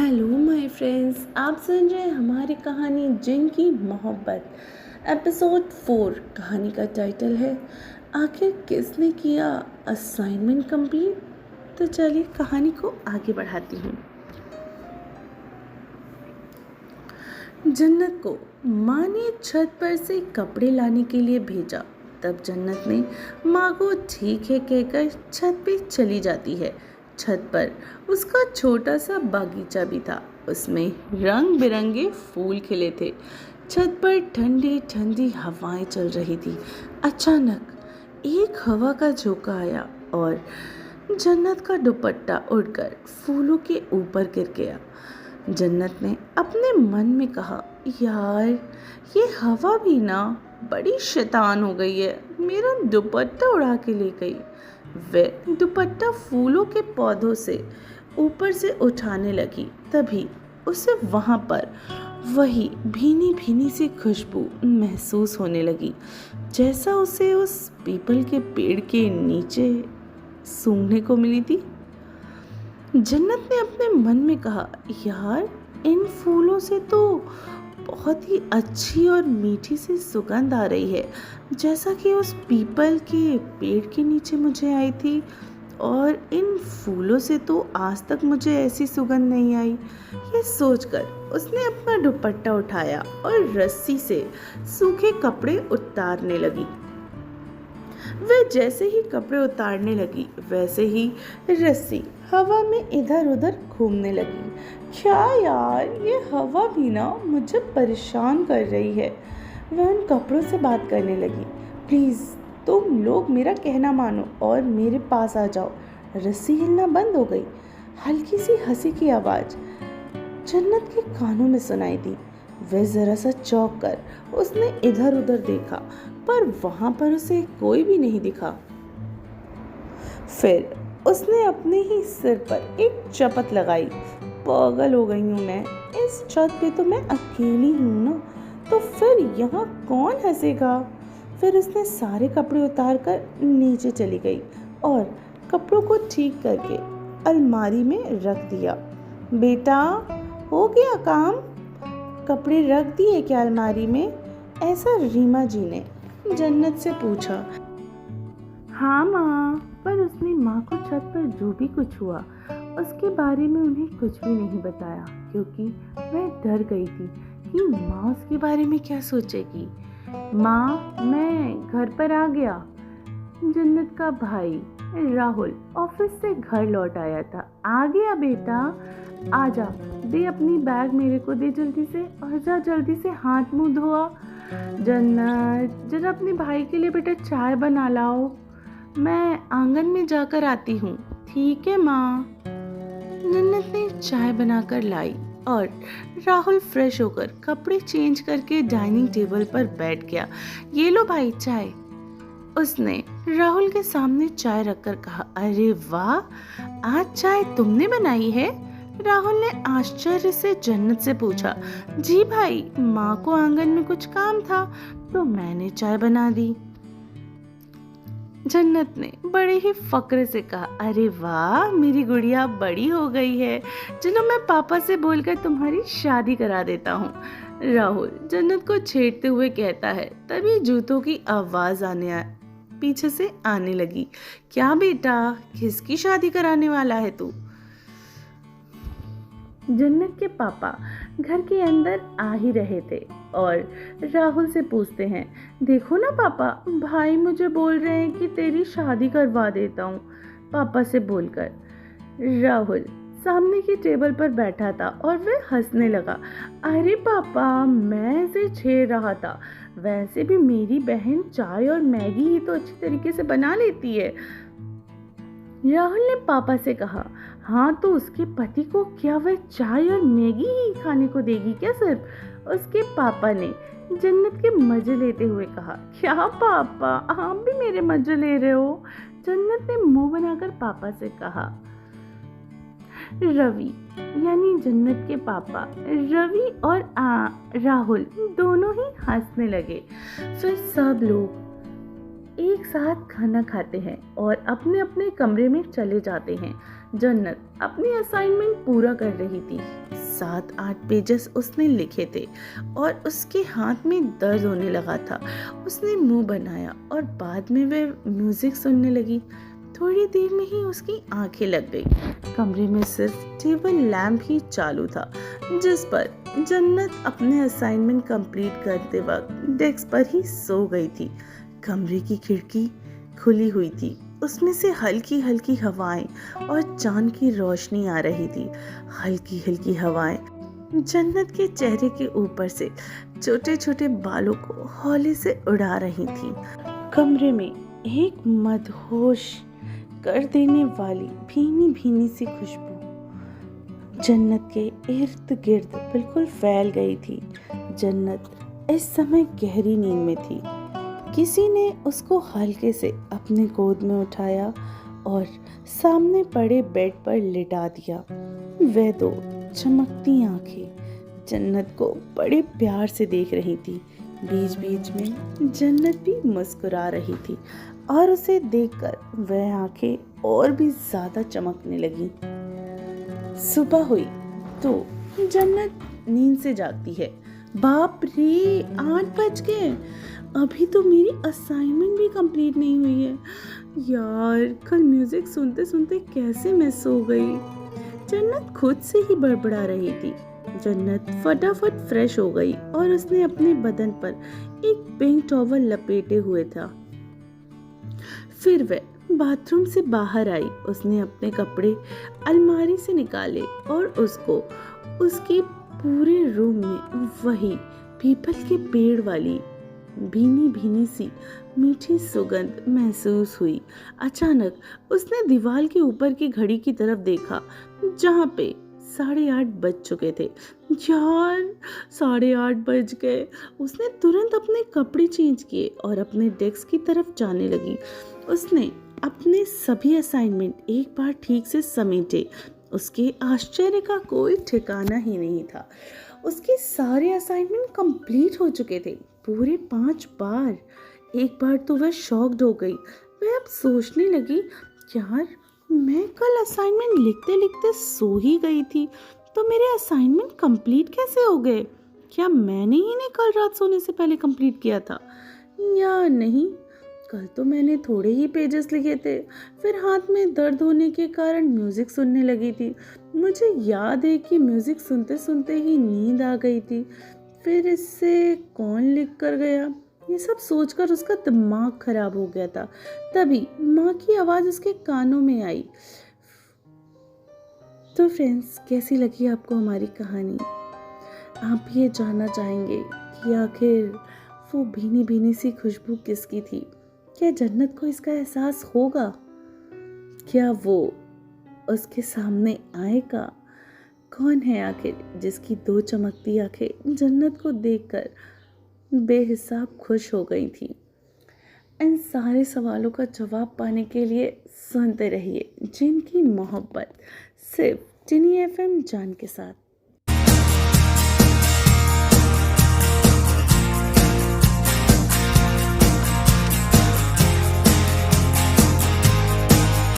Hello my friends, आप सुन रहे हैं हमारी कहानी जिन की मोहब्बत। एपिसोड 4। कहानी का टाइटल है आखिर किसने किया असाइनमेंट कंप्लीट। तो चलिए कहानी को आगे बढ़ाती हूँ। जन्नत को माँ ने छत पर से कपड़े लाने के लिए भेजा। तब जन्नत ने माँ को ठीक है कहकर छत पे चली जाती है। छत पर उसका छोटा सा बागीचा भी था। उसमें रंग बिरंगे फूल खिले थे। छत पर ठंडी ठंडी हवाएं चल रही थी। अचानक एक हवा का झोंका आया और जन्नत का दुपट्टा उड़कर फूलों के ऊपर गिर गया। जन्नत ने अपने मन में कहा, यार ये हवा भी ना बड़ी शैतान हो गई है, मेरा दुपट्टा उड़ा के ले गई। वह दुपट्टा फूलों के पौधों से ऊपर से उठाने लगी। तभी उसे वहां पर वही भीनी भीनी सी खुशबू महसूस होने लगी, जैसा उसे उस पीपल के पेड़ के नीचे सूंघने को मिली थी। जन्नत ने अपने मन में कहा, यार इन फूलों से तो बहुत ही अच्छी और मीठी सी सुगंध आ रही है, जैसा कि उस पीपल के पेड़ के नीचे मुझे आई थी। और इन फूलों से तो आज तक मुझे ऐसी सुगंध नहीं आई। ये सोचकर उसने अपना दुपट्टा उठाया और रस्सी से सूखे कपड़े उतारने लगी। वह जैसे ही कपड़े उतारने लगी वैसे ही रस्सी हवा में इधर उधर घूमने लगी। क्या यार, ये हवा भी ना मुझे परेशान कर रही है। वह उन कपड़ों से बात करने लगी, प्लीज़ तुम लोग मेरा कहना मानो और मेरे पास आ जाओ। रस्सी हिलना बंद हो गई। हल्की सी हंसी की आवाज़ जन्नत के कानों में सुनाई दी। वह जरा सा चौंक कर उसने इधर उधर देखा, पर वहां पर उसे कोई भी नहीं दिखा। फिर उसने अपने ही सिर पर एक चपत लगाई। पागल हो गई हूँ मैं, इस छत पे तो मैं अकेली हूँ ना, तो फिर यहाँ कौन हंसेगा। फिर उसने सारे कपड़े उतार कर नीचे चली गई और कपड़ों को ठीक करके अलमारी में रख दिया। बेटा, हो गया काम? कपड़े रख दिए क्या अलमारी में? ऐसा रीमा जी ने जन्नत से पूछा। हाँ माँ, पर उसने माँ को छत पर जो भी कुछ हुआ उसके बारे में उन्हें कुछ भी नहीं बताया, क्योंकि वह डर गई थी कि माँ उसके बारे में क्या सोचेगी। माँ, मैं घर पर आ गया। जन्नत का भाई राहुल ऑफिस से घर लौट आया था। आ गया बेटा, आजा, दे अपनी बैग मेरे को दे जल्दी से, और जा जल्दी से हाथ मुंह धोआ। जन्नत, जरा अपने भाई के लिए बेटा चाय बना लाओ, मैं आंगन में जाकर आती हूँ। ठीक है माँ। जन्नत ने चाय बनाकर लाई और राहुल फ्रेश होकर कपड़े चेंज करके डाइनिंग टेबल पर बैठ गया। ये लो भाई चाय। उसने राहुल के सामने चाय रखकर कहा, अरे वाह, आज चाय तुमने बनाई है? राहुल ने आश्चर्य से जन्नत से पूछा। जी भाई, माँ को आंगन में कुछ काम था तो मैंने चाय बना दी। जन्नत ने बड़े ही फक्र से कहा, अरे वाह, मेरी गुड़िया बड़ी हो गई है, चलो मैं पापा से बोलकर तुम्हारी शादी करा देता हूँ। राहुल जन्नत को छेड़ते हुए कहता है। तभी जूतों की आवाज पीछे से आने लगी। क्या बेटा, किसकी शादी कराने वाला है तू? जन्नत के पापा घर के अंदर आ ही रहे थे और राहुल से पूछते हैं, देखो ना पापा, भाई मुझे बोल रहे हैं कि तेरी शादी करवा देता हूँ, पापा से बोलकर। राहुल सामने की टेबल पर बैठा था और वह हंसने लगा। अरे पापा, मैं इसे छेड़ रहा था, वैसे भी मेरी बहन चाय और मैगी ही तो अच्छी तरीके से बना लेती है। राहुल ने पापा से कहा, हाँ तो उसके पति को क्या वह चाय और मैगी ही खाने को देगी क्या सिर्फ? उसके पापा ने जन्नत के मजे लेते हुए कहा। क्या पापा, आप भी मेरे मजे ले रहे हो? जन्नत ने मुंह बनाकर पापा से कहा। रवि यानी जन्नत के पापा रवि और राहुल दोनों ही हंसने लगे। फिर सब लोग एक साथ खाना खाते हैं और अपने अपने कमरे में चले जाते हैं। जन्नत अपनी असाइनमेंट पूरा कर रही थी। 7-8 पेजेस उसने लिखे थे और उसके हाथ में दर्द होने लगा था। उसने मुंह बनाया और बाद में वह म्यूजिक सुनने लगी। थोड़ी देर में ही उसकी आंखें लग गई। कमरे में सिर्फ टेबल लैंप ही चालू था, जिस पर जन्नत अपने असाइनमेंट कंप्लीट करते वक्त डेस्क पर ही सो गई थी। कमरे की खिड़की खुली हुई थी, उसमें से हल्की हल्की हवाएं और चांद की रोशनी आ रही थी। हल्की हल्की हवाएं जन्नत के चेहरे के ऊपर से छोटे छोटे बालों को हौले से उड़ा रही थी। कमरे में एक मदहोश कर देने वाली भीनी भीनी सी खुशबू जन्नत के इर्द गिर्द बिल्कुल फैल गई थी। जन्नत इस समय गहरी नींद में थी। किसी ने उसको हल्के से अपने गोद में उठाया और सामने पड़े बेड पर लिटा दिया। वह दो चमकती आंखें जन्नत को बड़े प्यार से देख रही थी। बीच बीच में जन्नत भी मुस्कुरा रही थी और उसे देखकर वह आंखें और भी ज्यादा चमकने लगी। सुबह हुई तो जन्नत नींद से जागती है। बाप रे, 8 बज गए, अभी तो मेरी असाइनमेंट भी कंप्लीट नहीं हुई है। यार, कल म्यूजिक सुनते सुनते कैसे मैं सो गई। जन्नत खुद से ही बड़बड़ा रही थी। जन्नत फटाफट फ्रेश हो गई और उसने अपने बदन पर एक पिंक टॉवल लपेटे हुए था। फिर वह बाथरूम से बाहर आई। उसने अपने कपड़े अलमारी से निकाले और उसको उसके पूरे रूम में वही पीपल के पेड़ वाली भीनी भीनी सी मीठी सुगंध महसूस हुई। अचानक उसने दीवार के ऊपर की घड़ी की तरफ देखा, जहाँ पे 8:30 बज चुके थे। यार, 8:30 बज गए। उसने तुरंत अपने कपड़े चेंज किए और अपने डेस्क की तरफ जाने लगी। उसने अपने सभी असाइनमेंट एक बार ठीक से समेटे। उसके आश्चर्य का कोई ठिकाना ही नहीं था। उसके सारे असाइनमेंट कंप्लीट हो चुके थे, पूरे 5 बार। एक बार तो वह शॉक्ड हो गई। वह अब सोचने लगी, यार, मैं कल असाइनमेंट लिखते लिखते सो ही गई थी, तो मेरे असाइनमेंट कंप्लीट कैसे हो गए? क्या मैंने ही इन्हें कल रात सोने से पहले कंप्लीट किया था या नहीं? कल तो मैंने थोड़े ही पेजेस लिखे थे, फिर हाथ में दर्द होने के कारण म्यूजिक सुनने लगी थी। मुझे याद है कि म्यूजिक सुनते सुनते ही नींद आ गई थी। फिर इससे कौन लिख कर गया? ये सब सोचकर उसका दिमाग खराब हो गया था। तभी माँ की आवाज़ उसके कानों में आई। तो फ्रेंड्स, कैसी लगी आपको हमारी कहानी? आप ये जानना चाहेंगे कि आखिर वो भीनी भीनी सी खुशबू किसकी थी? क्या जन्नत को इसका एहसास होगा? क्या वो उसके सामने आएगा? कौन है आखिर जिसकी 2 चमकती आंखें जन्नत को देखकर बेहिसाब खुश हो गई थी? इन सारे सवालों का जवाब पाने के लिए सुनते रहिए जिनकी मोहब्बत, सिर्फ टिनी FM जान के साथ।